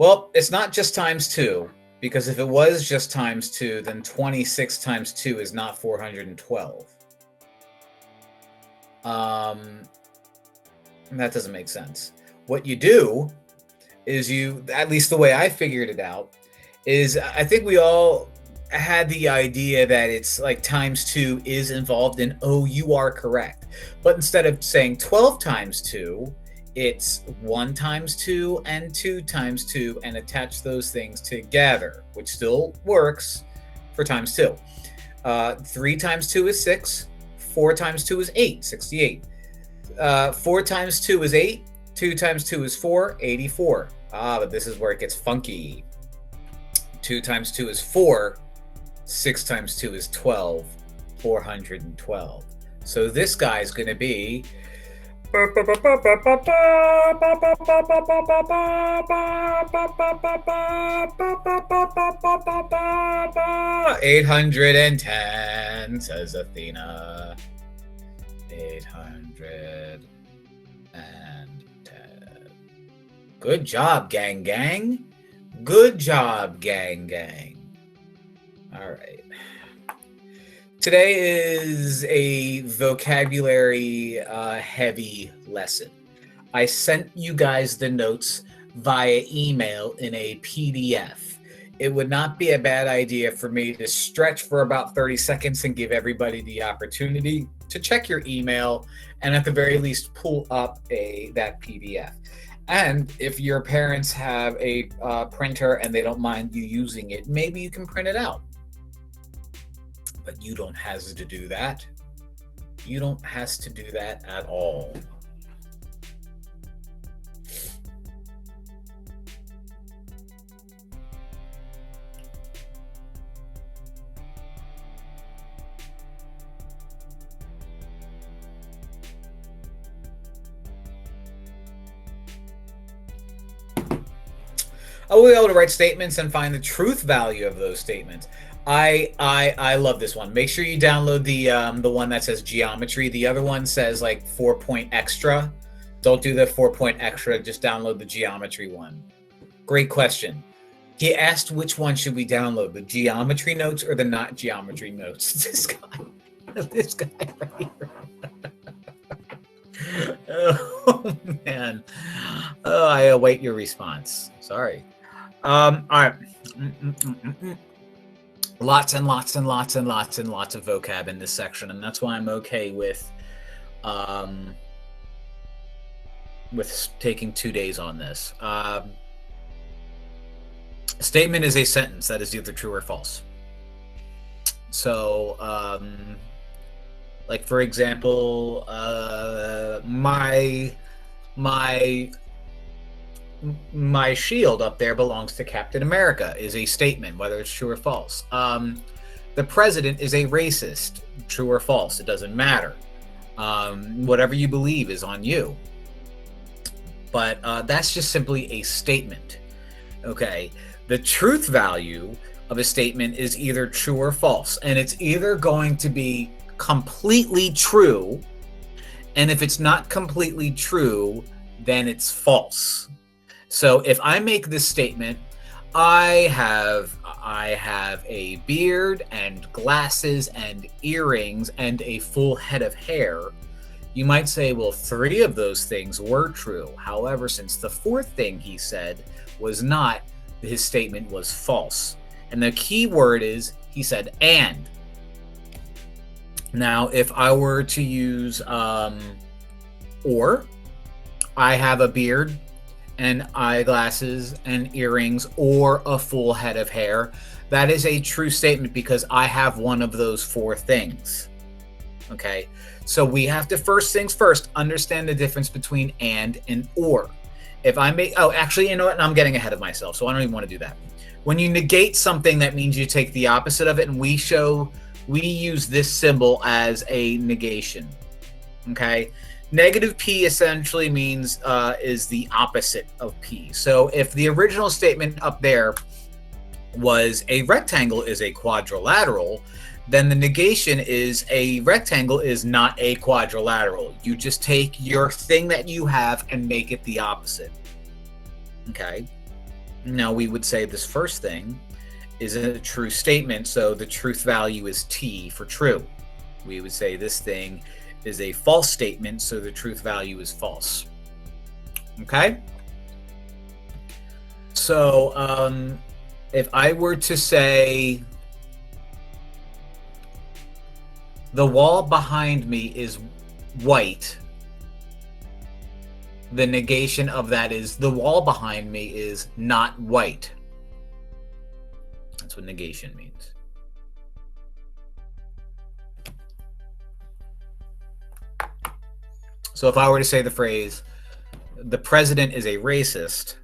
Well, it's not just times 2, because if it was just times 2, then 26 times 2 is not 412. That doesn't make sense. What you do is at least the way I figured it out, is I think we all had the idea that it's like times 2 is involved in, oh, you are correct. But instead of saying 12 times 2, it's 1 times 2 and 2 times 2, and attach those things together, which still works for times 2. 3 times 2 is 6. 4 times 2 is 8, 68. 4 times 2 is 8. 2 times 2 is 4, 84. But this is where it gets funky. 2 times 2 is 4. 6 times 2 is 12. 412. So this guy's going to be 810, says Athena. 810. Good job, gang gang. Good job, gang gang. All right. Today is a vocabulary heavy lesson. I sent you guys the notes via email in a PDF. It would not be a bad idea for me to stretch for about 30 seconds and give everybody the opportunity to check your email and at the very least pull up that PDF. And if your parents have a printer and they don't mind you using it, maybe you can print it out. But you don't have to do that. You don't have to do that at all. I will be able to write statements and find the truth value of those statements. I love this one. Make sure you download the one that says geometry. The other one says like 4-point extra. Don't do the 4-point extra. Just download the geometry one. Great question. He asked which one should we download, the geometry notes or the not geometry notes? This guy right here. Oh man. Oh, I await your response. Sorry. All right. Lots and lots and lots and lots and lots of vocab in this section, and that's why I'm okay with taking 2 days on this. Statement is a sentence that is either true or false. So, like for example, my shield up there belongs to Captain America is a statement, whether it's true or false. The president is a racist, true or false, it doesn't matter. Whatever you believe is on you. But that's just simply a statement. Okay, the truth value of a statement is either true or false, and it's either going to be completely true, and if it's not completely true, then it's false. So if I make this statement, I have a beard and glasses and earrings and a full head of hair, you might say, well, 3 of those things were true. However, since the 4th thing he said was not, his statement was false. And the key word is, he said, and. Now, if I were to use or, I have a beard and eyeglasses and earrings or a full head of hair, that is a true statement because I have one of those 4 things. Okay, so we have to, first things first, understand the difference between and or. If I make, oh, actually, you know what? I'm getting ahead of myself, so I don't even want to do that. When you negate something, that means you take the opposite of it, and we use this symbol as a negation. Okay. Negative P essentially means is the opposite of P. So if the original statement up there was a rectangle is a quadrilateral, then the negation is a rectangle is not a quadrilateral. You just take your thing that you have and make it the opposite. Okay. Now we would say this first thing is a true statement, so the truth value is T for true. We would say this thing is a false statement, so the truth value is false. Okay? So if I were to say the wall behind me is white, the negation of that is the wall behind me is not white. That's what negation means. So if I were to say the phrase, the president is a racist,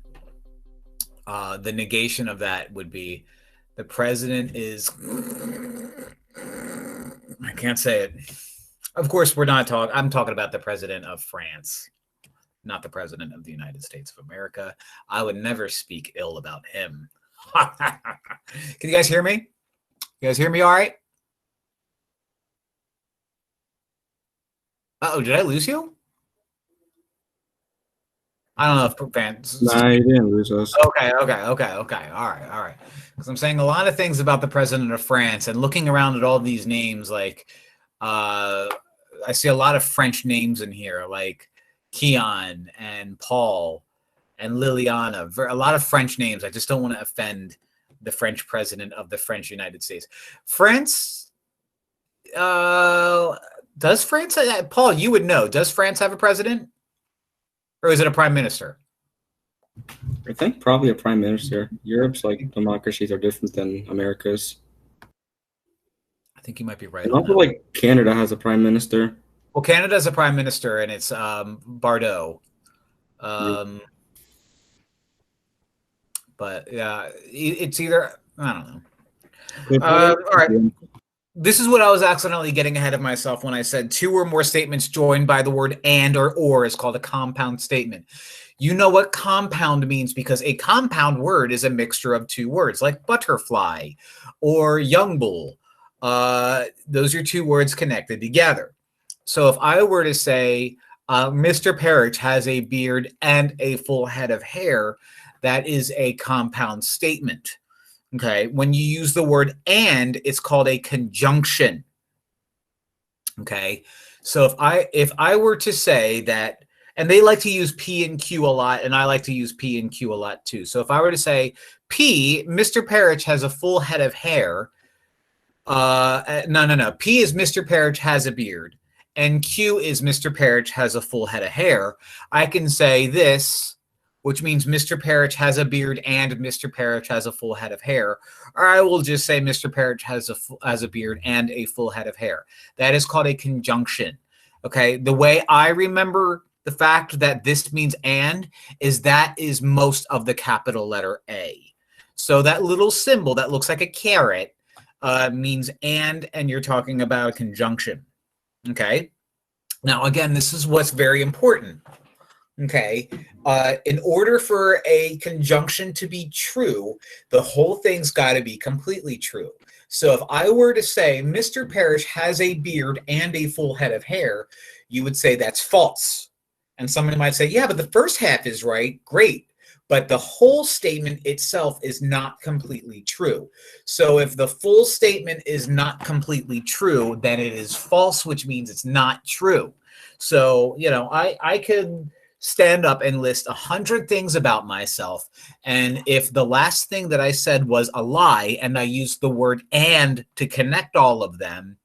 the negation of that would be the president is, I can't say it. Of course, we're not talking, I'm talking about the president of France, not the president of the United States of America. I would never speak ill about him. Can you guys hear me? You guys hear me all right? Uh-oh, did I lose you? I don't know if fans. Nah, you didn't lose us. Okay. All right. Because I'm saying a lot of things about the president of France, and looking around at all these names, like I see a lot of French names in here, like Keon and Paul and Liliana. A lot of French names. I just don't want to offend the French president of the French United States. France, does France, Paul, you would know, does France have a president? Or is it a prime minister? I think probably a prime minister. Europe's like democracies are different than America's. I think you might be right. And also, like Canada has a prime minister. Well, Canada has a prime minister, and it's Bardot. But yeah, it's either, I don't know. All right. This is what I was accidentally getting ahead of myself when I said two or more statements joined by the word and or is called a compound statement. You know what compound means because a compound word is a mixture of two words, like butterfly or young bull. Those are two words connected together. So if I were to say, Mr. Perich has a beard and a full head of hair, that is a compound statement. Okay, when you use the word and, it's called a conjunction. Okay, so if I were to say that, and they like to use P and Q a lot, and I like to use P and Q a lot too. So if I were to say P, Mr. Perich has a full head of hair. No. P is Mr. Perich has a beard, and Q is Mr. Perich has a full head of hair. I can say this, which means Mr. Perich has a beard and Mr. Perich has a full head of hair. Or I will just say Mr. Perich has a beard and a full head of hair. That is called a conjunction. Okay, the way I remember the fact that this means and is that is most of the capital letter A. So that little symbol that looks like a carrot means and you're talking about a conjunction. Okay, now again, this is what's very important. Okay, in order for a conjunction to be true, the whole thing's got to be completely true. So if I were to say Mr. Perich has a beard and a full head of hair, you would say that's false. And somebody might say, yeah, but the first half is right. Great. But the whole statement itself is not completely true. So if the full statement is not completely true, then it is false, which means it's not true. So, you know, I could stand up and list 100 things about myself, and if the last thing that I said was a lie and I used the word and to connect all of them,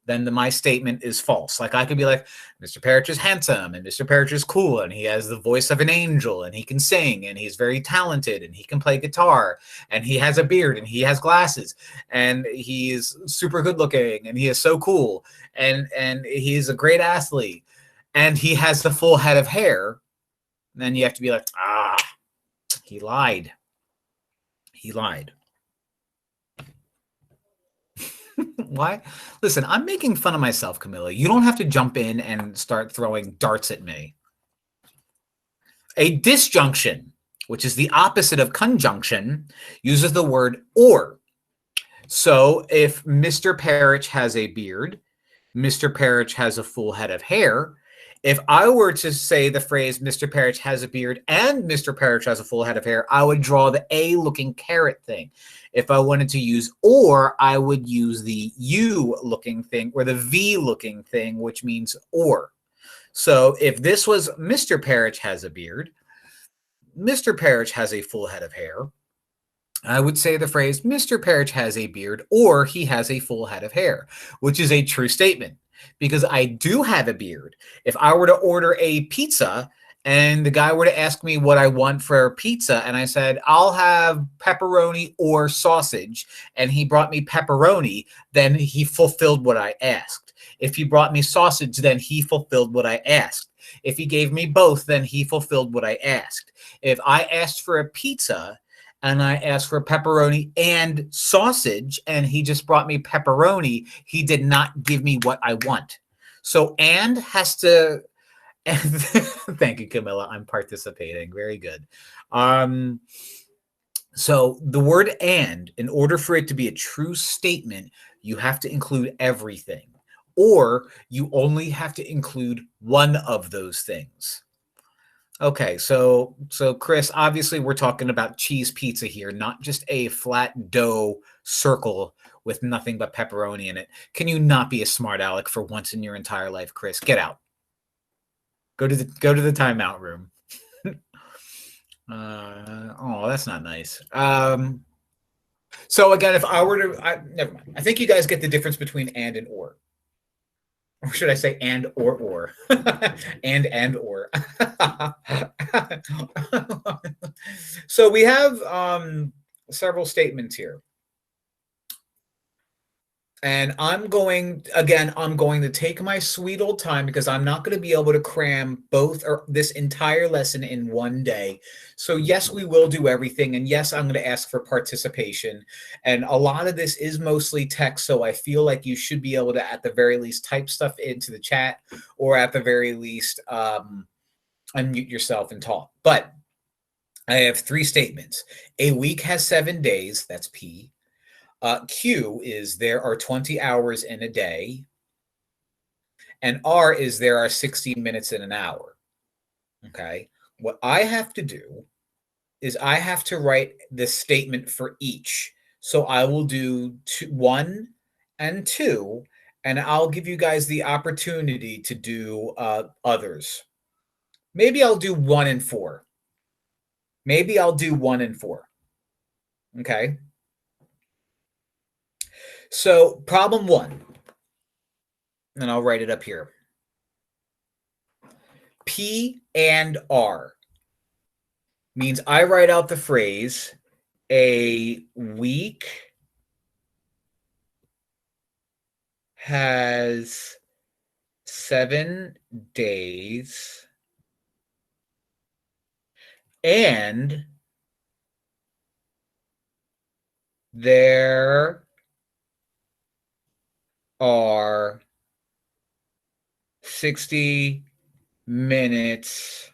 then my statement is false. Like I could be like, Mr. Perich is handsome and Mr. Perich is cool and he has the voice of an angel and he can sing and he's very talented and he can play guitar and he has a beard and he has glasses and he is super good looking and he is so cool and he's a great athlete and he has the full head of hair. Then you have to be like, he lied. He lied. Why? Listen, I'm making fun of myself, Camilla. You don't have to jump in and start throwing darts at me. A disjunction, which is the opposite of conjunction, uses the word or. So if Mr. Perich has a beard, Mr. Perich has a full head of hair, If I were to say the phrase Mr. Perich has a beard and Mr. Perich has a full head of hair, I would draw the A-looking caret thing. If I wanted to use or, I would use the U-looking thing or the V-looking thing, which means or. So if this was Mr. Perich has a beard, Mr. Perich has a full head of hair, I would say the phrase Mr. Perich has a beard or he has a full head of hair, which is a true statement because I do have a beard. If I were to order a pizza and the guy were to ask me what I want for pizza and I said, I'll have pepperoni or sausage, and he brought me pepperoni, then he fulfilled what I asked. If he brought me sausage, then he fulfilled what I asked. If he gave me both, then he fulfilled what I asked. If I asked for a pizza and I asked for pepperoni and sausage, and he just brought me pepperoni, he did not give me what I want. So and has to, thank you, Camilla. I'm participating. Very good. So the word and, in order for it to be a true statement, you have to include everything, or you only have to include one of those things. Okay, so Chris, obviously we're talking about cheese pizza here, not just a flat dough circle with nothing but pepperoni in it. Can you not be a smart aleck for once in your entire life, Chris? Get out. Go to the timeout room. Oh, that's not nice. So again, if I were to, never mind. I think you guys get the difference between and or. Or should I say and or? and or. So we have several statements here. And I'm going to take my sweet old time because I'm not going to be able to cram both or this entire lesson in one day. So yes, we will do everything. And yes, I'm going to ask for participation. And a lot of this is mostly text. So I feel like you should be able to, at the very least, type stuff into the chat, or at the very least, unmute yourself and talk. But I have 3 statements. A week has 7 days. That's P. Q is there are 20 hours in a day. And R is there are 60 minutes in an hour. Okay. What I have to do is I have to write the statement for each. So I will do 1 and 2, and I'll give you guys the opportunity to do others. Maybe I'll do 1 and 4. Maybe I'll do 1 and 4. Okay. So problem 1, and I'll write it up here. P and R means I write out the phrase a week has 7 days and there are 60 minutes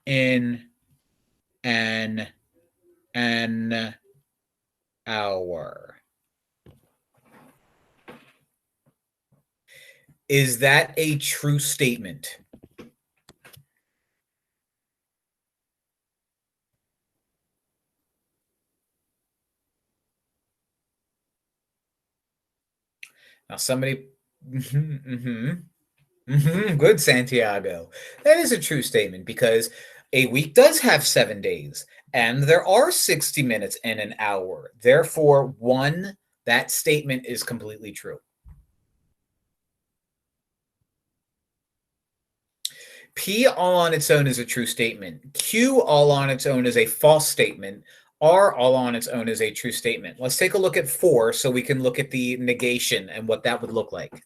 in an hour. Is that a true statement? Now somebody, good, Santiago. That is a true statement because a week does have 7 days and there are 60 minutes in an hour. Therefore, 1, that statement is completely true. P all on its own is a true statement. Q all on its own is a false statement. R all on its own is a true statement. Let's take a look at 4 so we can look at the negation and what that would look like.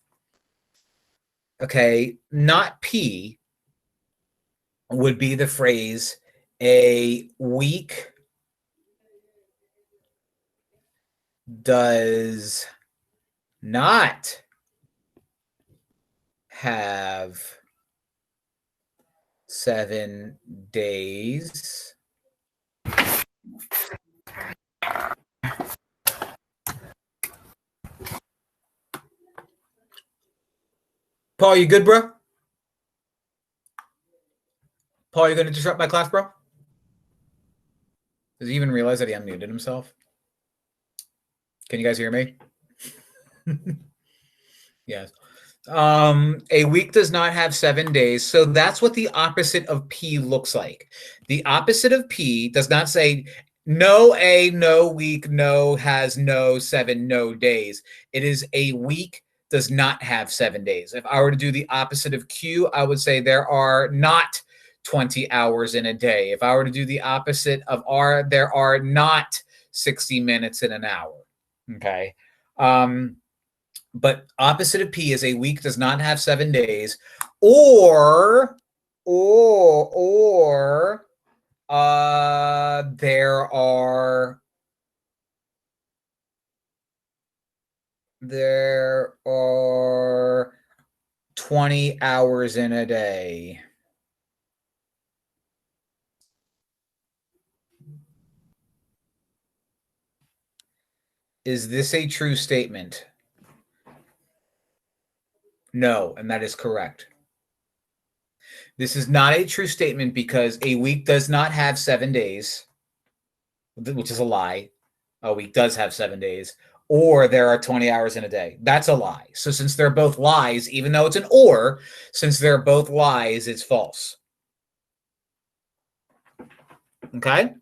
Okay, not P would be the phrase a week does not have 7 days. Paul, you good, bro? Paul, you going to disrupt my class, bro? Does he even realize that he unmuted himself? Can you guys hear me? Yes. A week does not have 7 days. So that's what the opposite of P looks like. The opposite of P does not say no a, no week, no has, no 7, no days. It is a week does not have 7 days. If I were to do the opposite of Q, I would say there are not 20 hours in a day. If I were to do the opposite of R, there are not 60 minutes in an hour. Okay. But opposite of P is a week does not have 7 days, or there are 20 hours in a day. Is this a true statement? No, and that is correct. This is not a true statement because a week does not have 7 days, which is a lie. A week does have 7 days, or there are 20 hours in a day. That's a lie. So since they're both lies, even though it's an or, since they're both lies, it's false. Okay?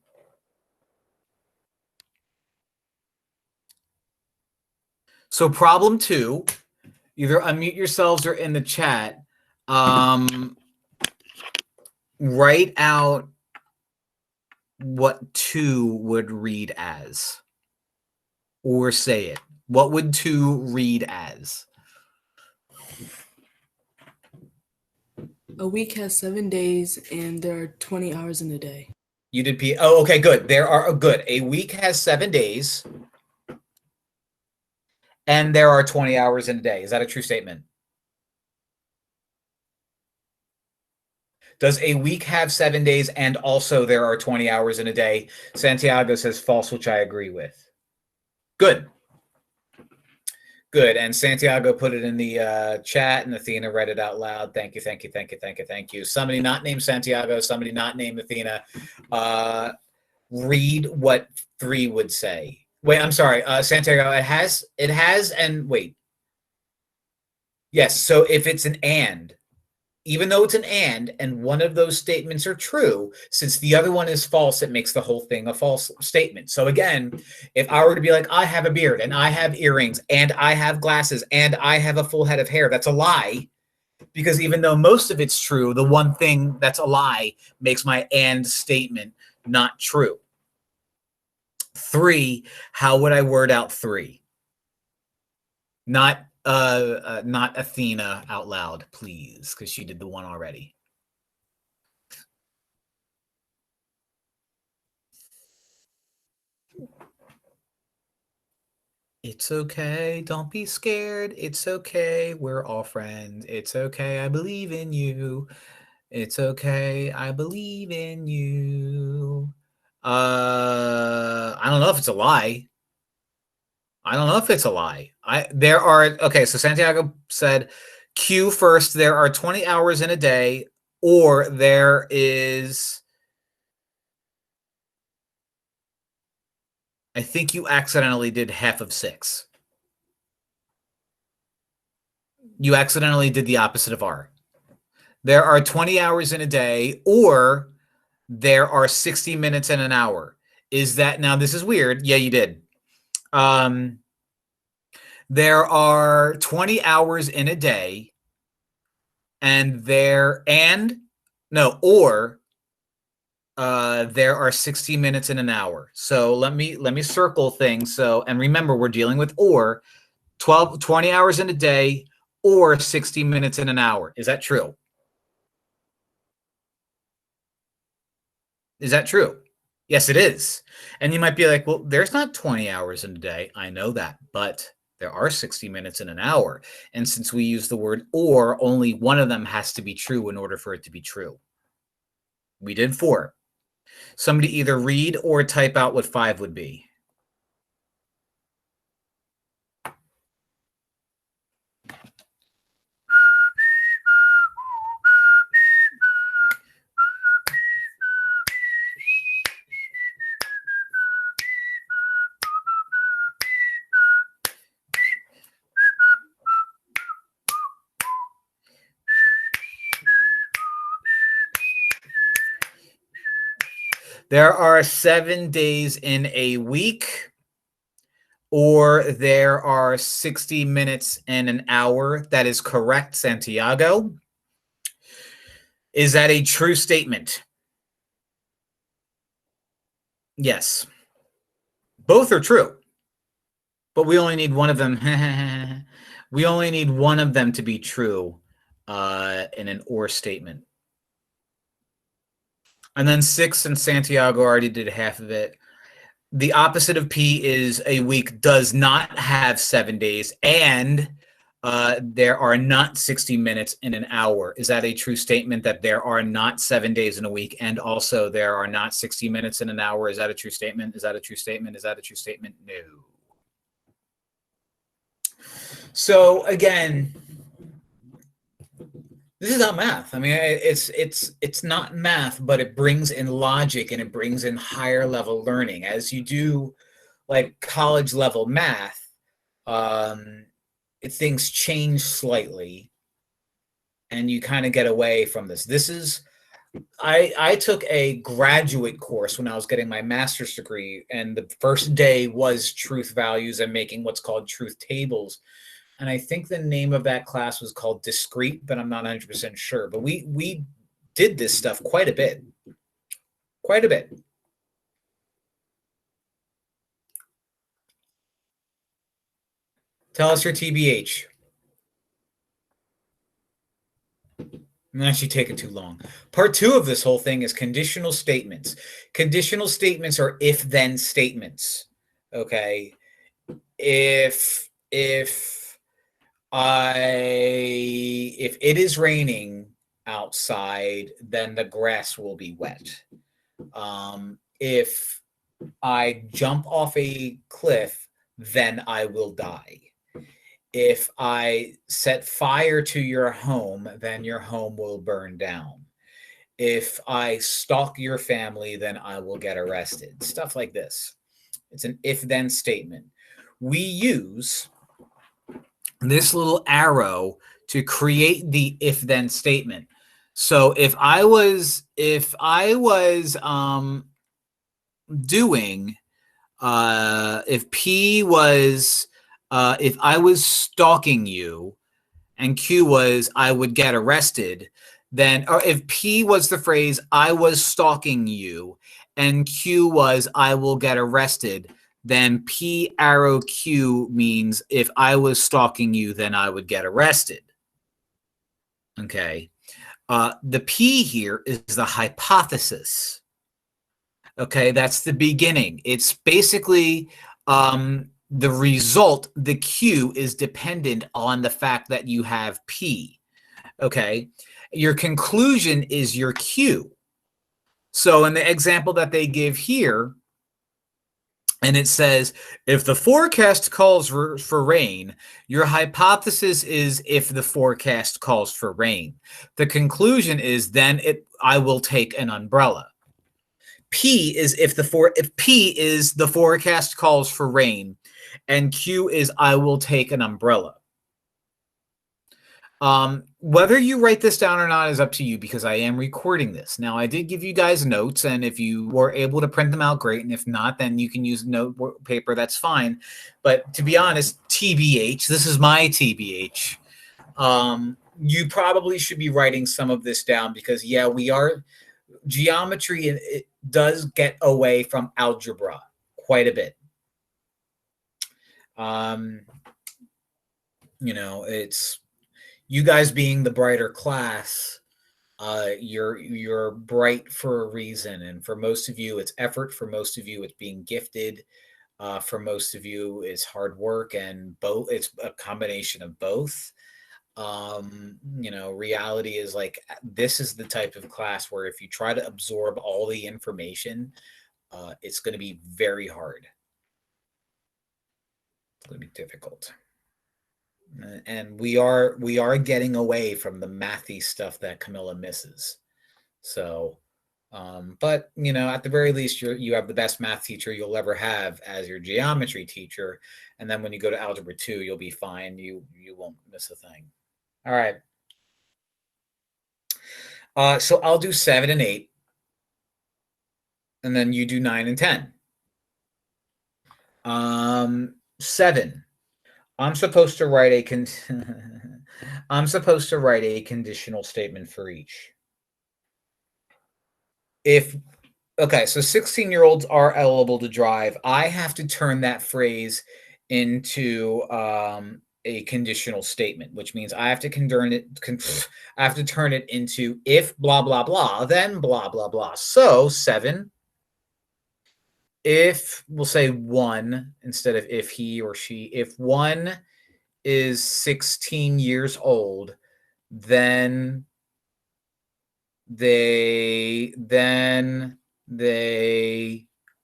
So problem 2, either unmute yourselves or in the chat, write out what 2 would read as, or say it. What would 2 read as? A week has 7 days and there are 20 hours in a day. You did P. Oh, okay, good. There are good. A week has 7 days and there are 20 hours in a day. Is that a true statement? Does a week have 7 days and also there are 20 hours in a day? Santiago says false, which I agree with. Good. Good. And Santiago put it in the chat, and Athena read it out loud. Thank you, thank you, thank you, thank you, thank you. Somebody not named Santiago, somebody not named Athena. Read what 3 would say. Wait, I'm sorry. Santiago, it has, and wait. Yes, so if it's an and, even though it's an and one of those statements are true, since the other one is false, it makes the whole thing a false statement. So again, if I were to be like, I have a beard and I have earrings and I have glasses and I have a full head of hair, that's a lie. Because even though most of it's true, the one thing that's a lie makes my and statement not true. 3, how would I word out 3? Not Athena out loud, please, because she did the one already. It's okay. Don't be scared. It's okay. We're all friends. It's okay. I believe in you. It's okay. I believe in you. I don't know if it's a lie. Okay, so Santiago said Q first, there are 20 hours in a day, or there is, I think you accidentally did half of 6. You accidentally did the opposite of R. There are 20 hours in a day, or there are 60 minutes in an hour. Is that, now this is weird. Yeah, you did. There are 20 hours in a day, and there are 60 minutes in an hour. So let me circle things. So, and remember, we're dealing with or 20 hours in a day or 60 minutes in an hour. Is that true? Is that true? Yes, it is. And you might be like, well, there's not 20 hours in a day. I know that, but there are 60 minutes in an hour. And since we use the word or, only one of them has to be true in order for it to be true. We did 4. Somebody either read or type out what 5 would be. There are 7 days in a week, or there are 60 minutes in an hour. That is correct, Santiago. Is that a true statement? Yes. Both are true, but we only need one of them. We only need one of them to be true in an or statement. And then 6, and Santiago already did half of it. The opposite of P is a week does not have 7 days, and there are not 60 minutes in an hour. Is that a true statement, that there are not 7 days in a week, and also there are not 60 minutes in an hour? Is that a true statement? Is that a true statement? Is that a true statement? No. So again, this is not math. I mean, it's not math, but it brings in logic and it brings in higher level learning. As you do like college level math, things change slightly, and you kind of get away from this. This is I took a graduate course when I was getting my master's degree, and the first day was truth values and making what's called truth tables. And I think the name of that class was called Discrete, but I'm not 100% sure. But we did this stuff quite a bit. Quite a bit. Tell us your TBH. I'm actually taking too long. Part 2 of this whole thing is conditional statements. Conditional statements are if-then statements. Okay. If it is raining outside, then the grass will be wet. If I jump off a cliff, then I will die. If I set fire to your home, then your home will burn down. If I stalk your family, then I will get arrested. Stuff like this. It's an if-then statement. We use this little arrow to create the if-then statement. So if I was doing, if P was, if I was stalking you, and Q was I would get arrested, then, or if P was the phrase I was stalking you, and Q was I will get arrested, then P arrow Q means if I was stalking you, then I would get arrested. Okay. The P here is the hypothesis. Okay, that's the beginning. It's basically the result. The Q is dependent on the fact that you have P. Okay, your conclusion is your Q. So in the example that they give here, and it says, if the forecast calls for rain, your hypothesis is if the forecast calls for rain. The conclusion is then I will take an umbrella. P is if P is the forecast calls for rain, and Q is I will take an umbrella. Whether you write this down or not is up to you, because I am recording this. Now, I did give you guys notes, and if you were able to print them out, great. And if not, then you can use note paper. That's fine. But to be honest, TBH, this is my TBH. You probably should be writing some of this down, because, yeah, we are geometry, and it does get away from algebra quite a bit. You know, it's you guys being the brighter class. You're bright for a reason, and for most of you, it's effort. For most of you, it's being gifted. For most of you, it's hard work, and both. It's a combination of both. You know, reality is like, this is the type of class where if you try to absorb all the information, it's going to be very hard. It's going to be difficult. And we are getting away from the mathy stuff that Camilla misses. So, but you know, at the very least, you have the best math teacher you'll ever have as your geometry teacher, and then when you go to Algebra 2, you'll be fine. You won't miss a thing. All right. So I'll do 7 and 8. And then you do 9 and 10. 7. I'm supposed to write a conditional statement for each. Okay, so 16-year-olds are eligible to drive. I have to turn that phrase into a conditional statement, which means I have to turn it into if blah blah blah, then blah blah blah. So 7. If we'll say 1 instead of if he or she. If 1 is 16 years old, then they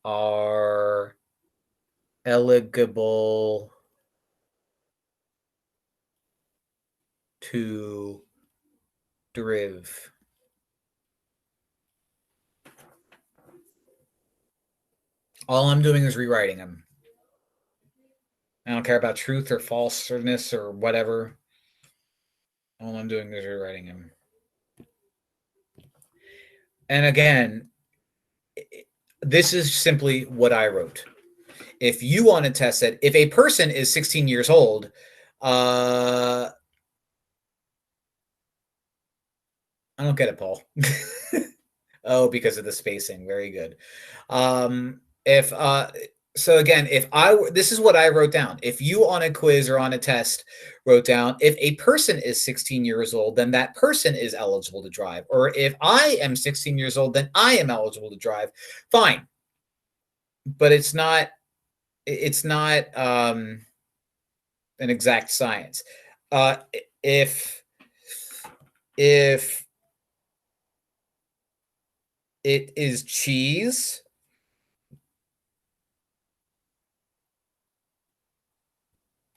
are eligible to drive. All I'm doing is rewriting them. I don't care about truth or falseness or whatever. All I'm doing is rewriting them. And again, this is simply what I wrote. If you want to test it, if a person is 16 years old, I don't get it, Paul. Oh, because of the spacing. Very good. So again, this is what I wrote down. If you on a quiz or on a test wrote down, if a person is 16 years old, then that person is eligible to drive. Or if I am 16 years old, then I am eligible to drive. Fine. But it's not an exact science. If it is cheese,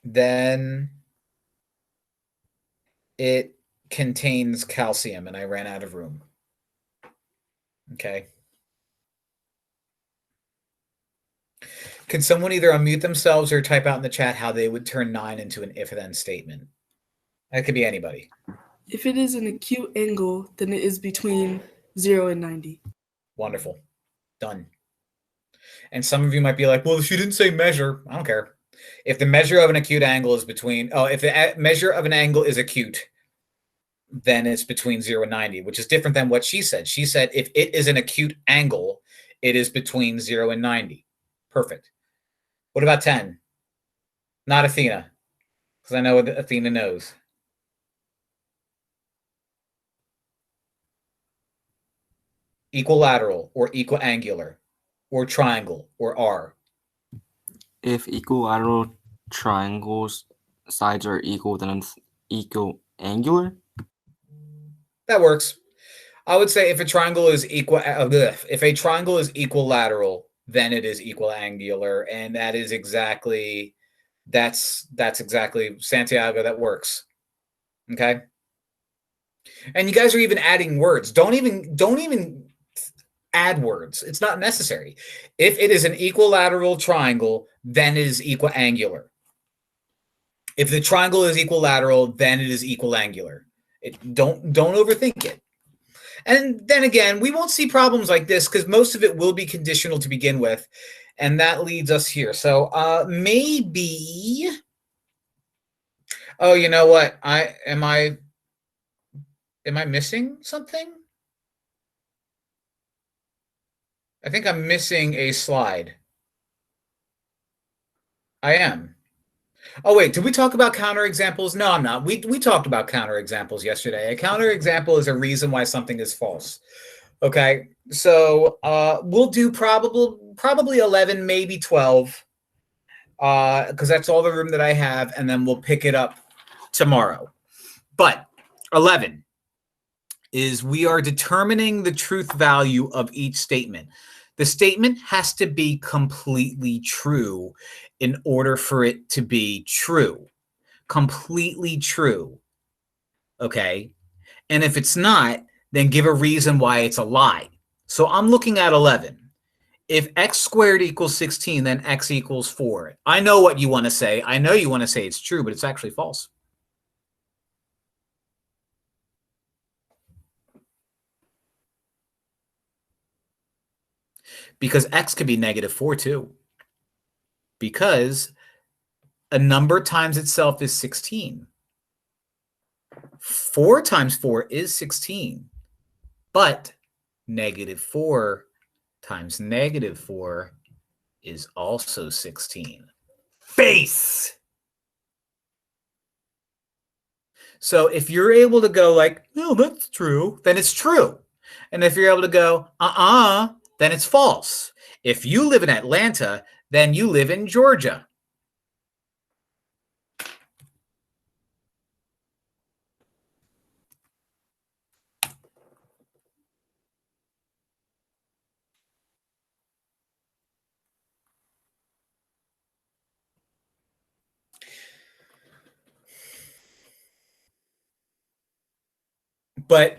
then it contains calcium, and I ran out of room. Okay. Can someone either unmute themselves or type out in the chat how they would turn 9 into an if-then statement? That could be anybody. If it is an acute angle, then it is between 0 and 90. Wonderful. Done. And some of you might be like, well, she didn't say measure. I don't care. If the measure of an acute angle is if the measure of an angle is acute, then it's between 0 and 90, which is different than what she said. She said if it is an acute angle, it is between 0 and 90. Perfect. What about 10? Not Athena, because I know what Athena knows. Equilateral or equiangular or triangle or R. If equilateral triangles sides are equal, then it's equiangular. That works. I would say if a triangle is equilateral, then it is equiangular, and that's exactly Santiago. That works. Okay. And you guys are even adding words. Don't even add words. It's not necessary. If it is an equilateral triangle, then it is equiangular. If the triangle is equilateral, then it is equiangular. Don't overthink it. And then again, we won't see problems like this because most of it will be conditional to begin with. And that leads us here. So maybe, oh, you know what? Am I missing something? I think I'm missing a slide. I am. Oh, wait, did we talk about counterexamples? No, I'm not. We talked about counterexamples yesterday. A counterexample is a reason why something is false. Okay, so we'll do probably 11, maybe 12, because that's all the room that I have, and then we'll pick it up tomorrow. But 11 is we are determining the truth value of each statement. The statement has to be completely true in order for it to be true. Completely true. Okay? And if it's not, then give a reason why it's a lie. So I'm looking at 11. If x squared equals 16, then x equals 4. I know what you want to say. I know you want to say it's true, but it's actually false. because x could be -4 too. Because a number times itself is 16. 4 times 4 is 16. But -4 times -4 is also 16. Face! So if you're able to go like, no, that's true, then it's true. And if you're able to go, then it's false. If you live in Atlanta, then you live in Georgia. But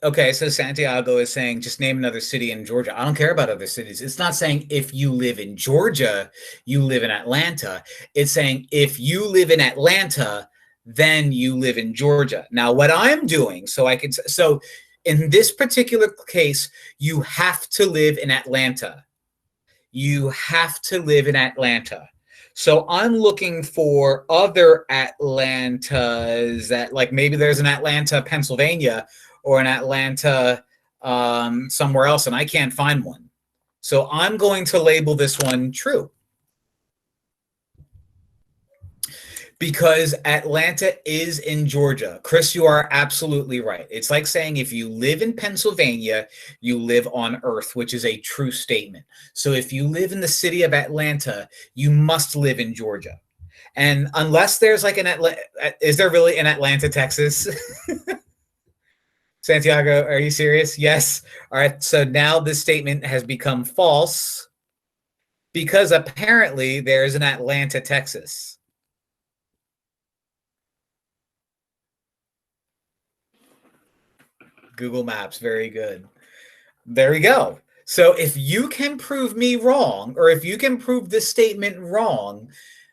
okay, so Santiago is saying just name another city in Georgia. I don't care about other cities. It's not saying if you live in Georgia, you live in Atlanta. It's saying if you live in Atlanta, then you live in Georgia. Now, what I'm doing, so in this particular case, you have to live in Atlanta. You have to live in Atlanta. So I'm looking for other Atlantas that, like, maybe there's an Atlanta, Pennsylvania, or an Atlanta somewhere else, and I can't find one. So I'm going to label this one true. Because Atlanta is in Georgia. Chris, you are absolutely right. It's like saying if you live in Pennsylvania, you live on Earth, which is a true statement. So if you live in the city of Atlanta, you must live in Georgia. And unless there's like is there really an Atlanta, Texas? Santiago, are you serious? Yes. All right. So now this statement has become false because apparently there's an Atlanta, Texas. Google Maps, very good. There we go. So if you can prove me wrong, or if you can prove this statement wrong,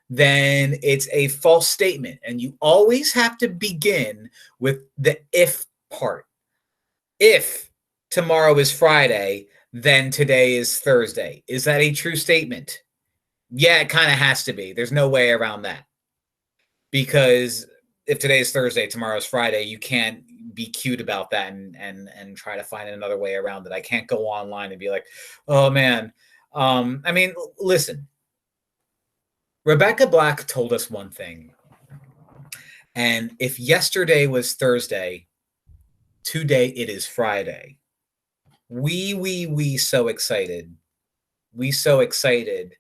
then it's a false statement. And you always have to begin with the if part. If tomorrow is Friday, then today is Thursday. Is that a true statement? Yeah, it kind of has to be. There's no way around that. Because if today is Thursday, tomorrow is Friday, you can't be cute about that and try to find another way around it. I can't go online and be like, oh man. I mean, listen, Rebecca Black told us one thing. And if yesterday was Thursday, today it is Friday. We so excited. We so excited.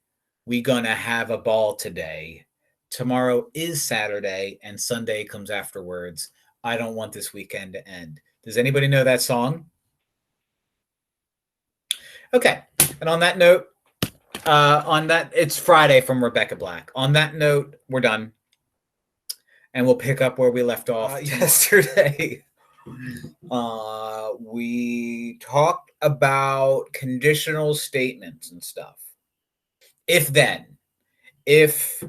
We gonna have a ball today. Tomorrow is Saturday and Sunday comes afterwards. I don't want this weekend to end. Does anybody know that song? Okay. And on that note, it's Friday from Rebecca Black. On that note, we're done. And we'll pick up where we left off yesterday. We talked about conditional statements and stuff. If then, if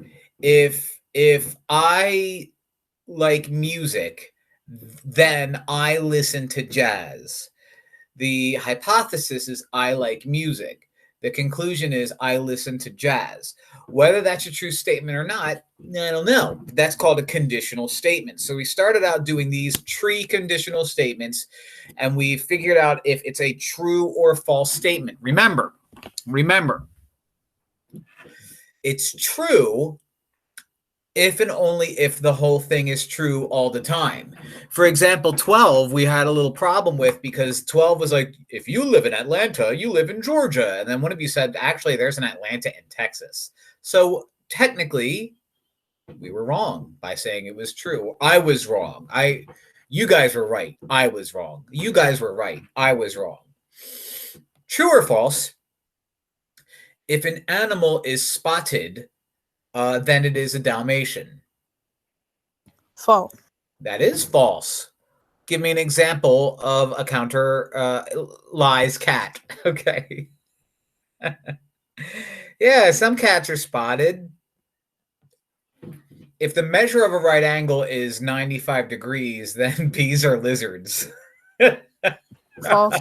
I like music, then I listen to jazz. The hypothesis is I like music. The conclusion is I listen to jazz. Whether that's a true statement or not, I don't know. That's called a conditional statement. So we started out doing these tree conditional statements, and we figured out if it's a true or false statement. Remember, it's true if and only if the whole thing is true all the time. For example, 12, we had a little problem with because 12 was like, if you live in Atlanta, you live in Georgia. And then one of you said, actually, there's an Atlanta in Texas. So technically, we were wrong by saying it was true. I was wrong. You guys were right. I was wrong. You guys were right. I was wrong. True or false? If an animal is spotted, then it is a Dalmatian. False. That is false. Give me an example of a counter lies cat. Okay. Yeah, some cats are spotted. If the measure of a right angle is 95 degrees, then bees are lizards. False.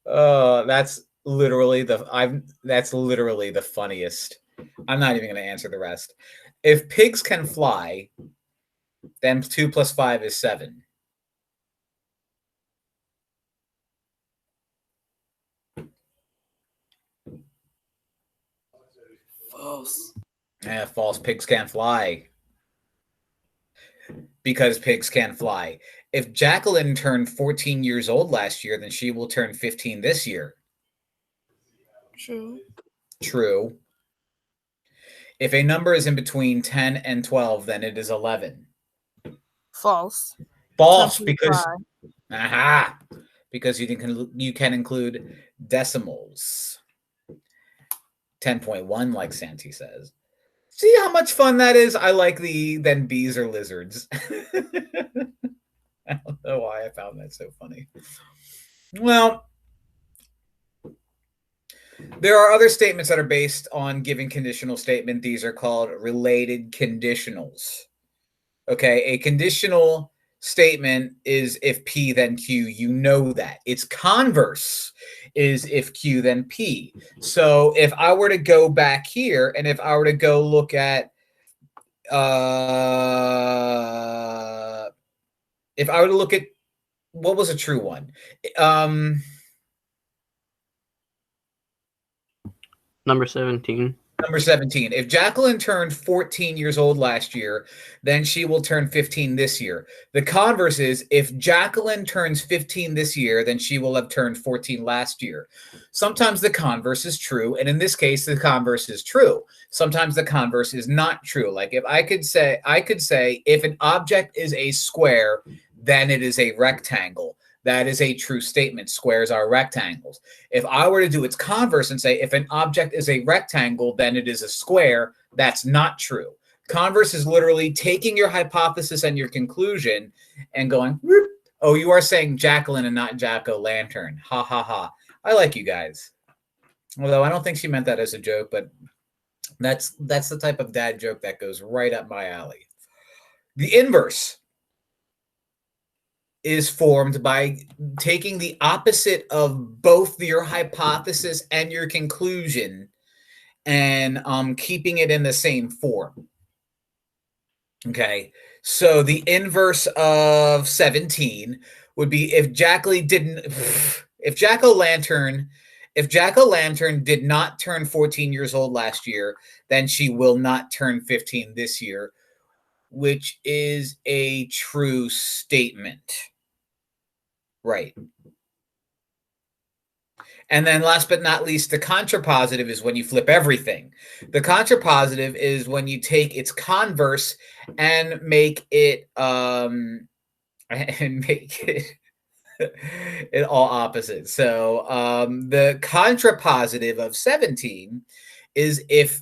That's literally the funniest. I'm not even going to answer the rest. If pigs can fly, then 2 + 5 is 7. False. False. Pigs can't fly. Because pigs can't fly. If Jacqueline turned 14 years old last year, then she will turn 15 this year. True. True. If a number is in between 10 and 12, then it is 11. False. False, 10 because + 5. because you can include decimals. 10.1, like Santi says. See how much fun that is? I like then bees are lizards. I don't know why I found that so funny. Well, there are other statements that are based on giving conditional statement. These are called related conditionals. Okay, a conditional statement is if P then Q. You know that. Its converse is if Q then P. So if I were to go back here and if I were to go look at if I were to look at what was a true one? Number 17. Number 17. If Jacqueline turned 14 years old last year, then she will turn 15 this year. The converse is if Jacqueline turns 15 this year, then she will have turned 14 last year. Sometimes the converse is true, and in this case, the converse is true. Sometimes the converse is not true. Like if I could say if an object is a square, then it is a rectangle. That is a true statement. Squares are rectangles. If I were to do its converse and say if an object is a rectangle, then it is a square, that's not true. Converse is literally taking your hypothesis and your conclusion and going, whoop, oh, you are saying Jacqueline and not Jack-o'-lantern. Ha, ha, ha. I like you guys. Although I don't think she meant that as a joke, but that's the type of dad joke that goes right up my alley. The inverse is formed by taking the opposite of both your hypothesis and your conclusion and keeping it in the same form. Okay, so the inverse of 17 would be if Jack-o'-lantern did not turn 14 years old last year, then she will not turn 15 this year, which is a true statement. Right. And then last but not least, the contrapositive is when you flip everything. The contrapositive is when you take its converse and make it it all opposite. So the contrapositive of 17 is if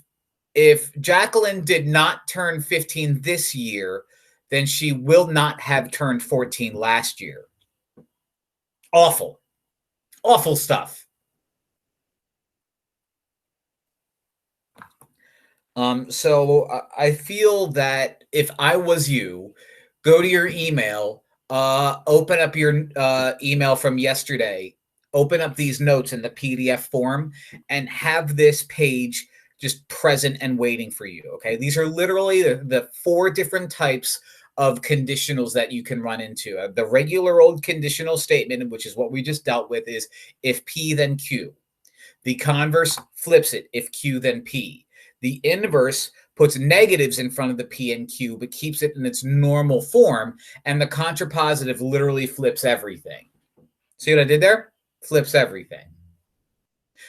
Jacqueline did not turn 15 this year, then she will not have turned 14 last year. Awful. Awful stuff. So I feel that if I was you, go to your email, open up your email from yesterday, open up these notes in the PDF form, and have this page just present and waiting for you. Okay, these are literally the 4 different types of conditionals that you can run into. The regular old conditional statement, which is what we just dealt with, is if P then Q. The converse flips it, if Q then P. The inverse puts negatives in front of the P and Q, but keeps it in its normal form. And the contrapositive literally flips everything. See what I did there? Flips everything.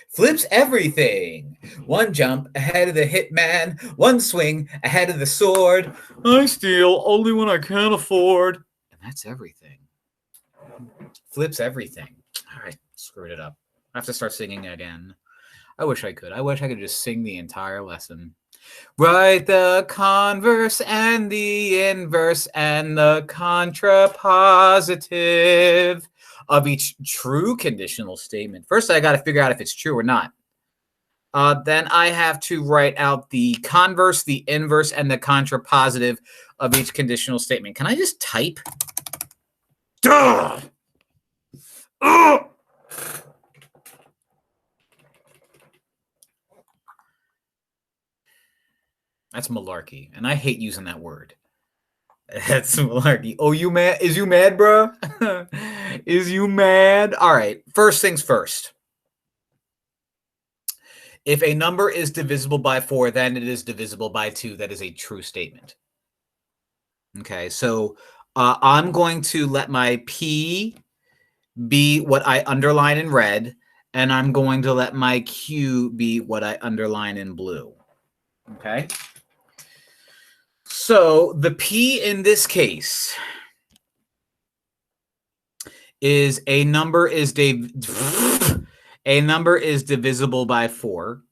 Flips everything. One jump ahead of the hitman, one swing ahead of the sword. I steal only when I can't afford. And that's everything. Flips everything. All right, screwed it up. I have to start singing again. I wish I could. I wish I could just sing the entire lesson. Write the converse and the inverse and the contrapositive of each true conditional statement. First, I got to figure out if it's true or not. Then I have to write out the converse, the inverse, and the contrapositive of each conditional statement. Can I just type? Duh! Ugh! That's malarkey, and I hate using that word. That's malarkey. Oh, you mad? Is you mad, bro? Is you mad? All right. First things first. If a number is divisible by 4, then it is divisible by 2. That is a true statement. Okay, so I'm going to let my P be what I underline in red, and I'm going to let my Q be what I underline in blue. Okay? So the P in this case is a number is divisible by 4,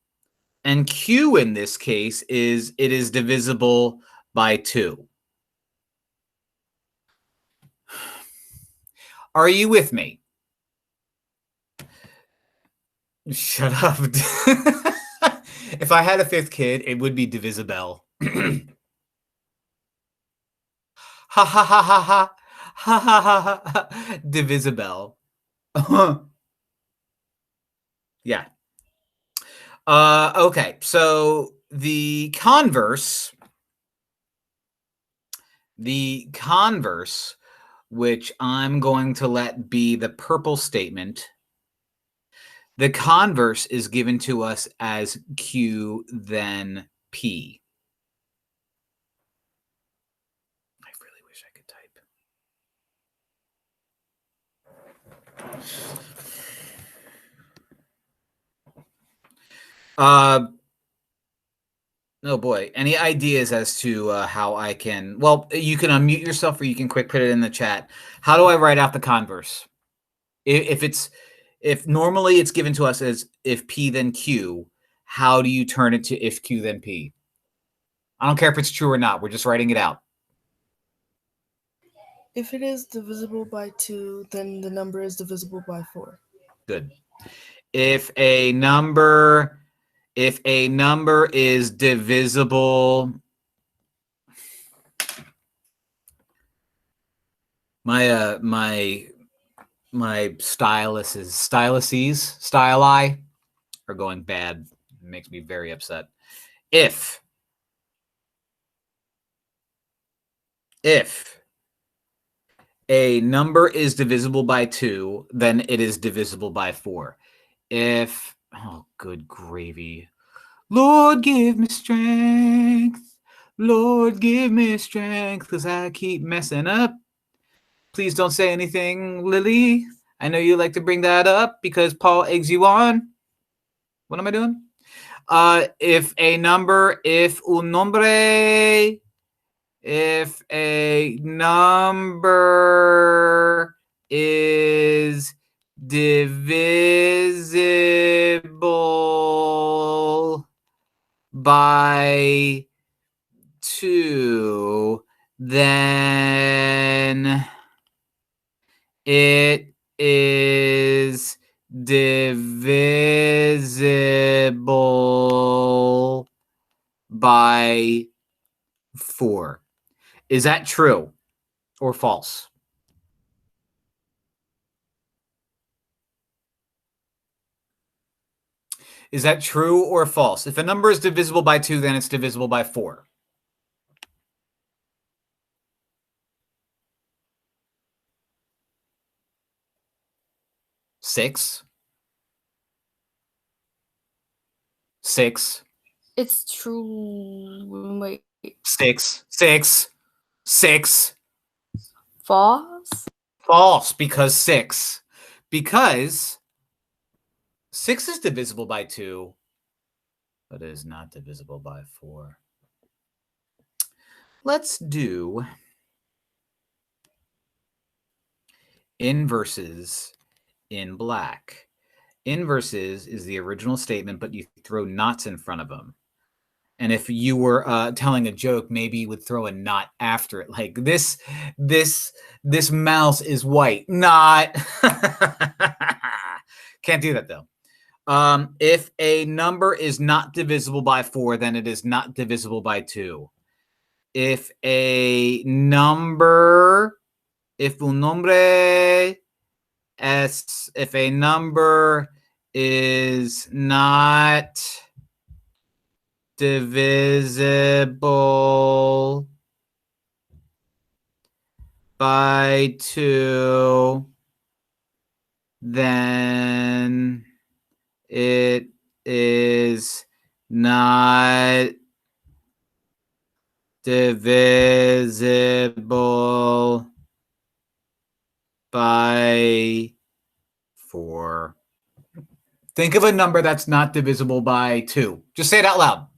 and Q in this case is it is divisible by 2. Are you with me? Shut up. If I had a fifth kid, it would be divisible. Ha ha ha ha ha ha ha ha ha. Divisible. Yeah. Okay. So the converse, which I'm going to let be the purple statement. The converse is given to us as Q, then P. I really wish I could type. Oh boy. Any ideas as to how I can... Well, you can unmute yourself or you can quick put it in the chat. How do I write out the converse? If normally it's given to us as if P then Q, how do you turn it to if Q then P? I don't care if it's true or not. We're just writing it out. If it is divisible by 2, then the number is divisible by 4. Good. If a number is divisible, my styli are going bad. It makes me very upset. If a number is divisible by 2, then it is divisible by 4. If, oh, good gravy. Lord, give me strength. Lord, give me strength, because I keep messing up. Please don't say anything, Lily. I know you like to bring that up because Paul eggs you on. What am I doing? If a number is divisible by 2, then it is divisible by 4. Is that true or false? Is that true or false? If a number is divisible by 2, then it's divisible by 4. Six. It's true. Wait. Six. False? False, because 6. Because 6 is divisible by 2, but it is not divisible by 4. Let's do inverses in black. Inverses is the original statement, but you throw knots in front of them. And if you were telling a joke, maybe you would throw a knot after it. Like this mouse is white. Not. Can't do that though. If a number is not divisible by 4, then it is not divisible by 2. If a number is not divisible by 2, then it is not divisible by 4. Think of a number that's not divisible by 2. Just say it out loud.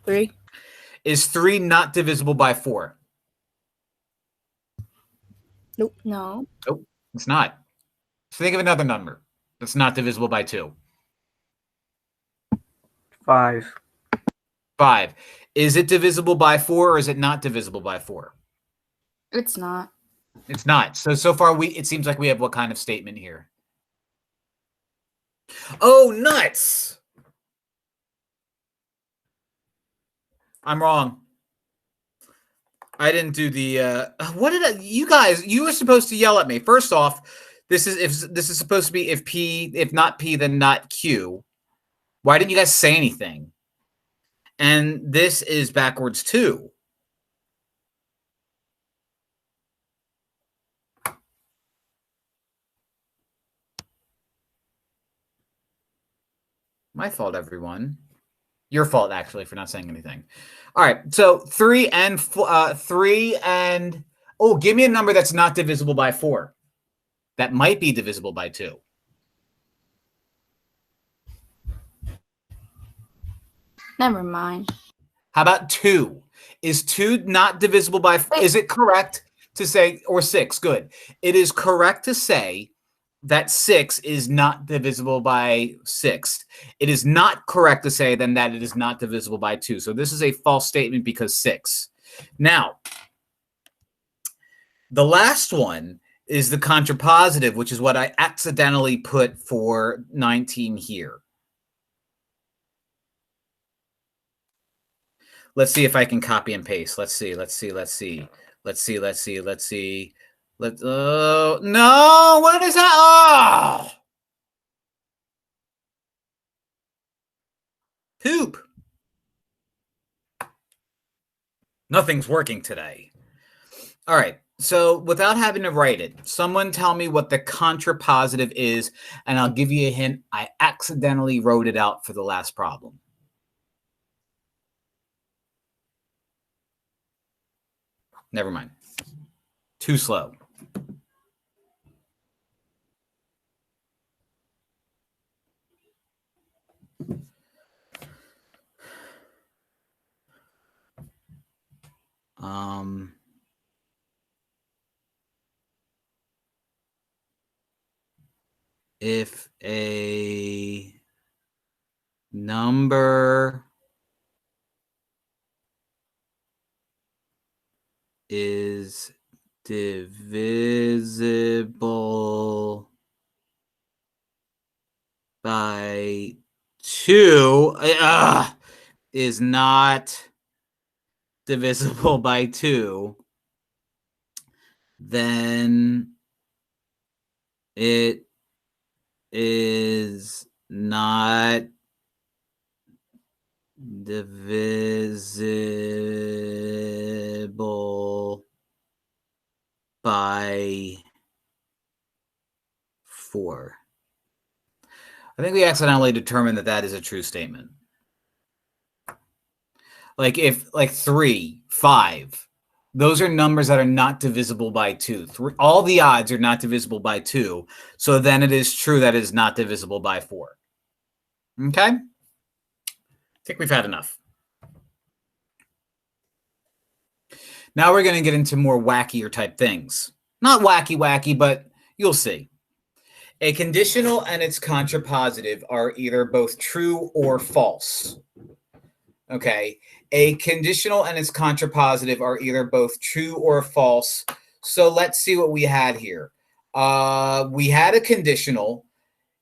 3. Is 3 not divisible by 4? Nope. No. Nope, it's not. So think of another number that's not divisible by 2. 5. 5. Is it divisible by 4 or is it not divisible by 4? It's not. It's not. So far it seems like we have what kind of statement here? Oh, nuts! I'm wrong. I didn't do the what did you guys, you were supposed to yell at me. First off, this is supposed to be if not P then not Q. Why didn't you guys say anything? And this is backwards too. My fault, everyone. Your fault, actually, for not saying anything. All right, so 3 and oh, give me a number that's not divisible by 4. That might be divisible by 2. Never mind. How about 2? Is 2 not divisible by 4? Is it correct to say, or 6? Good. It is correct to say that 6 is not divisible by 6. It is not correct to say then that it is not divisible by 2. So this is a false statement because 6. Now, the last one is the contrapositive, which is what I accidentally put for 19 here. Let's see if I can copy and paste. Let's see. No, what is that? Oh! Poop. Nothing's working today. All right. So without having to write it, someone tell me what the contrapositive is, and I'll give you a hint. I accidentally wrote it out for the last problem. Never mind. Too slow. If a number is divisible by 2, is not divisible by 2, then it is not divisible by 4. I think we accidentally determined that that is a true statement. Like if 3, 5, those are numbers that are not divisible by 2. All the odds are not divisible by 2. So then it is true that it is not divisible by 4. Okay? I think we've had enough. Now we're going to get into more wackier type things. Not wacky, but you'll see. A conditional and its contrapositive are either both true or false. Okay. A conditional and its contrapositive are either both true or false. So let's see what we had here. We had a conditional.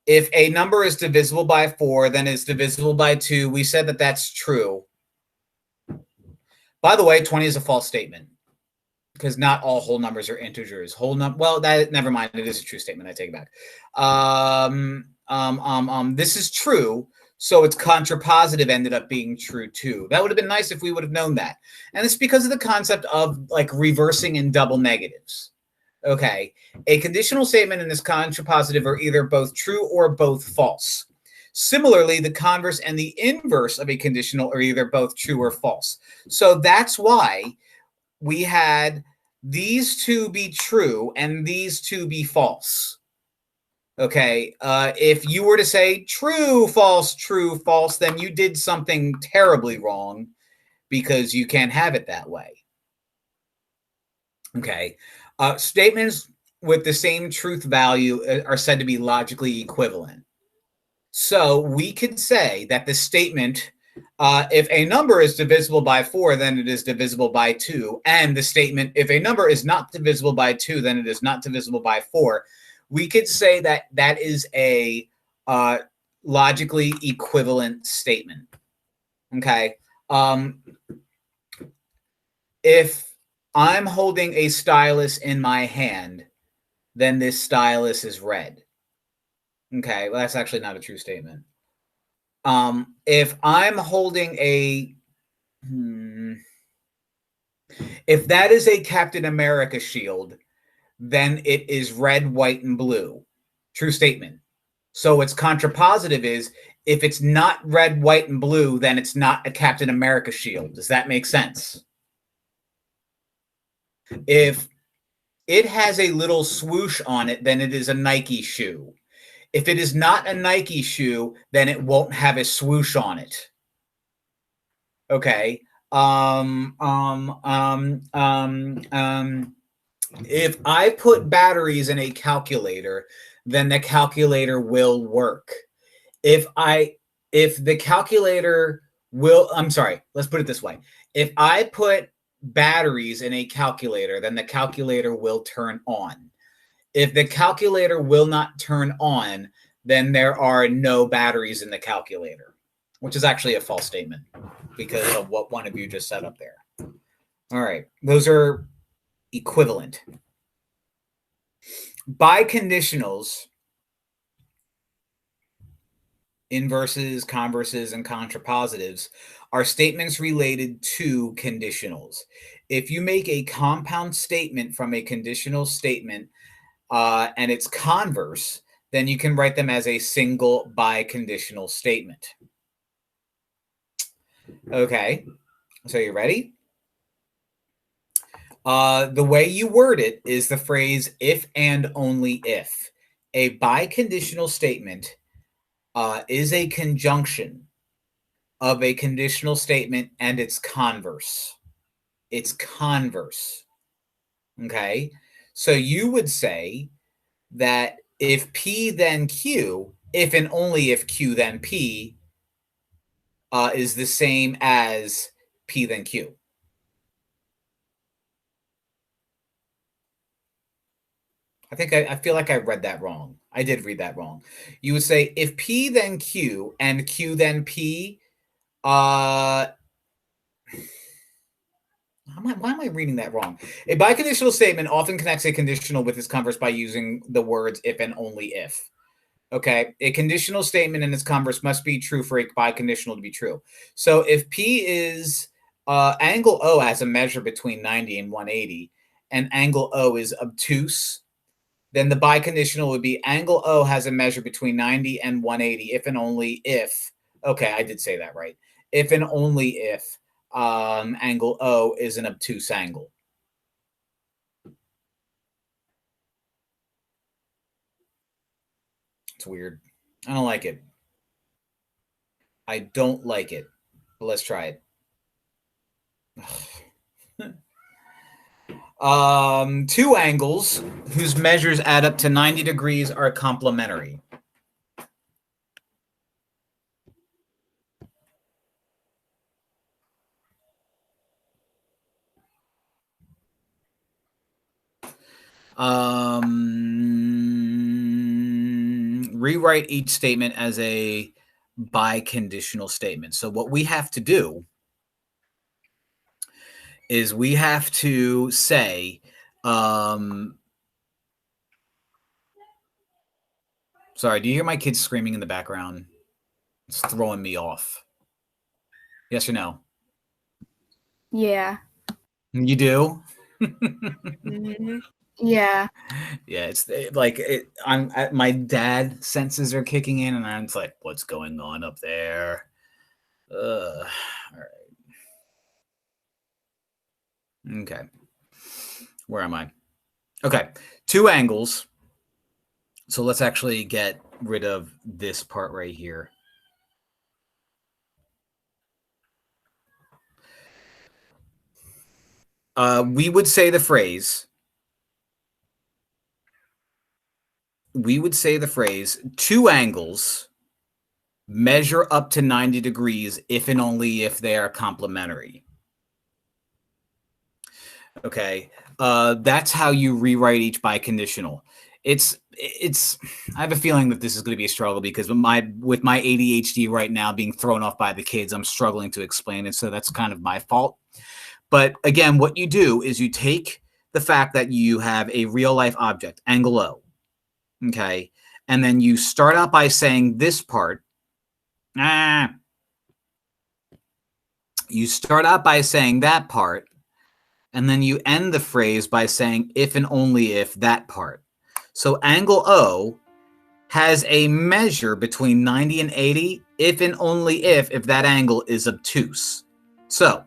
If a number is divisible by 4, then it's divisible by 2. We said that that's true. By the way, 20 is a false statement because not all whole numbers are integers. Well, never mind. It is a true statement. I take it back. This is true. So its contrapositive ended up being true too. That would have been nice if we would have known that. And it's because of the concept of like reversing and double negatives. Okay. A conditional statement and its contrapositive are either both true or both false. Similarly, the converse and the inverse of a conditional are either both true or false. So that's why we had these two be true and these two be false. Okay, if you were to say true, false, then you did something terribly wrong because you can't have it that way. Okay, statements with the same truth value are said to be logically equivalent. So we could say that the statement, if a number is divisible by 4, then it is divisible by 2. And the statement, if a number is not divisible by 2, then it is not divisible by 4. We could say that that is a logically equivalent statement. Okay. If I'm holding a stylus in my hand, then this stylus is red. Okay, well, that's actually not a true statement. If I'm holding a, if that is a Captain America shield, then it is red, white, and blue. True statement. So its contrapositive is, if it's not red, white, and blue, then it's not a Captain America shield. Does that make sense? If it has a little swoosh on it, then it is a Nike shoe. If it is not a Nike shoe, then it won't have a swoosh on it. Okay. If I put batteries in a calculator, then the calculator will work. If the calculator will, I'm sorry, let's put it this way. If I put batteries in a calculator, then the calculator will turn on. If the calculator will not turn on, then there are no batteries in the calculator, which is actually a false statement because of what one of you just set up there. All right. Those are equivalent. Biconditionals, inverses, converses, and contrapositives, are statements related to conditionals. If you make a compound statement from a conditional statement and its converse, then you can write them as a single biconditional statement. Okay, so you ready? The way you word it is the phrase if and only if. A biconditional statement is a conjunction of a conditional statement and its converse. Its converse. Okay, so you would say that if P then Q, if and only if Q then P, is the same as P then Q. I feel like I read that wrong. I did read that wrong. You would say if P then Q and Q then P, why am I reading that wrong? A biconditional statement often connects a conditional with its converse by using the words if and only if. Okay, a conditional statement and its converse must be true for a biconditional to be true. So if P is angle O has a measure between 90 and 180, and angle O is obtuse, then the biconditional would be angle O has a measure between 90 and 180 if and only if, okay, I did say that right, if and only if angle O is an obtuse angle. It's weird. I don't like it. I don't like it. But let's try it. Two angles whose measures add up to 90 degrees are complementary. Rewrite each statement as a biconditional statement. So what we have to do is we have to say, sorry, do you hear my kids screaming in the background? It's throwing me off. Yes or no? Yeah. You do? Yeah. Yeah, it's like my dad senses are kicking in, and I'm just like, what's going on up there? All right. Okay. Where am I? Okay. 2 angles. So let's actually get rid of this part right here. We would say the phrase. We would say the phrase 2 angles measure up to 90 degrees if and only if they are complementary. Okay. That's how you rewrite each biconditional. It's I have a feeling that this is going to be a struggle because with my ADHD right now being thrown off by the kids, I'm struggling to explain it. So that's kind of my fault. But again, what you do is you take the fact that you have a real life object, angle O. Okay. And then you start out by saying this part. You start out by saying that part. And then you end the phrase by saying if and only if that part. So angle O has a measure between 90 and 80 if and only if that angle is obtuse. So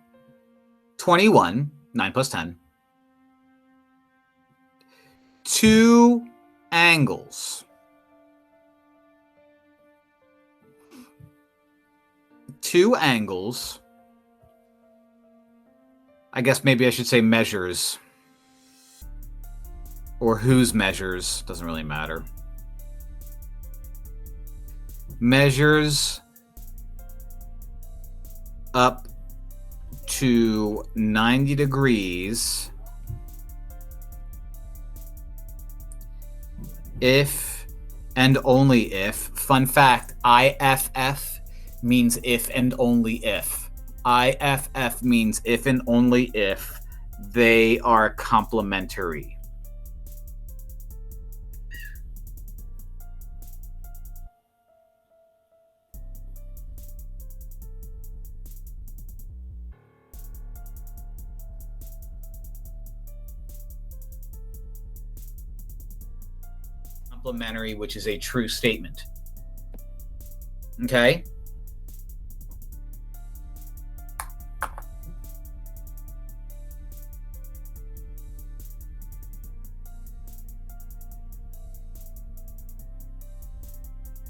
21, 9 plus 10. 2 angles. 2 angles. I guess maybe I should say measures. Or whose measures. Doesn't really matter. Measures up to 90 degrees if and only if. Fun fact, IFF means if and only if. IFF means if and only if they are complementary. Complementary, which is a true statement. Okay?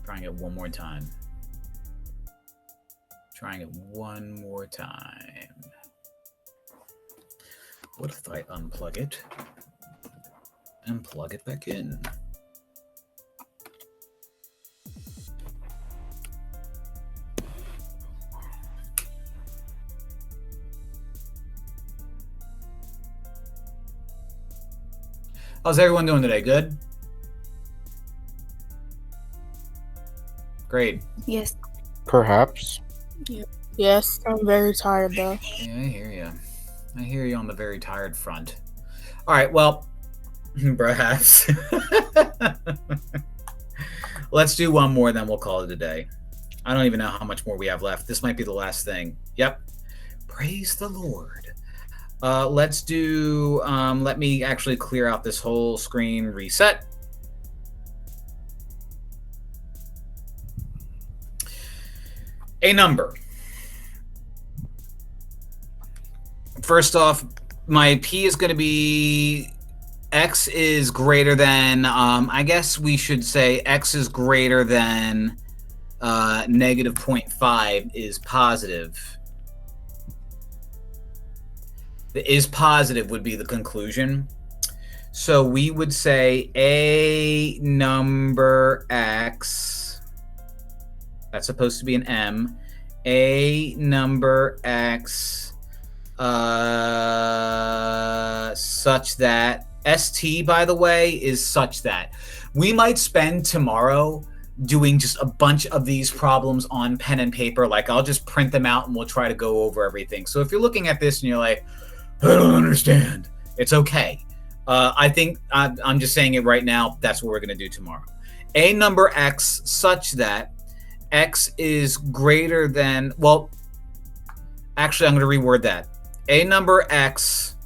Trying it one more time. Trying it one more time. What if I unplug it and plug it back in? How's everyone doing today? Good? Great. Yes. Perhaps. Yes, I'm very tired though. Yeah, I hear you. I hear you on the very tired front. All right, well, perhaps. Let's do one more, then we'll call it a day. I don't even know how much more we have left. This might be the last thing. Yep. Praise the Lord. Let's do, let me actually clear out this whole screen, reset. A number. First off, my P is going to be X is greater than, I guess we should say X is greater than negative 0.5 is positive. The is positive would be the conclusion. So we would say a number X, that's supposed to be an M, a number X such that, ST, by the way, is such that. We might spend tomorrow doing just a bunch of these problems on pen and paper. Like, I'll just print them out and we'll try to go over everything. So if you're looking at this and you're like, I don't understand, it's okay. I think I'm just saying it right now. That's what we're going to do tomorrow. A number X such that x is greater than, well, actually, I'm going to reword that. A number x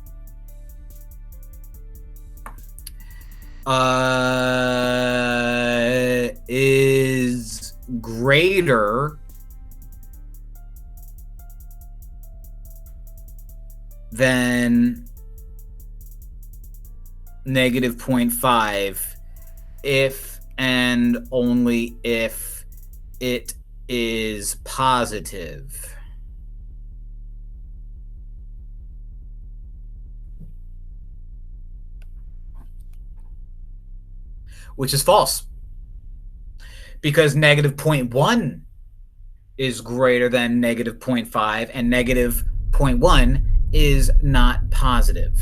is greater than negative 0.5 if and only if it is positive. Which is false. Because negative 0.1 is greater than negative 0.5, and negative 0.1 is not positive.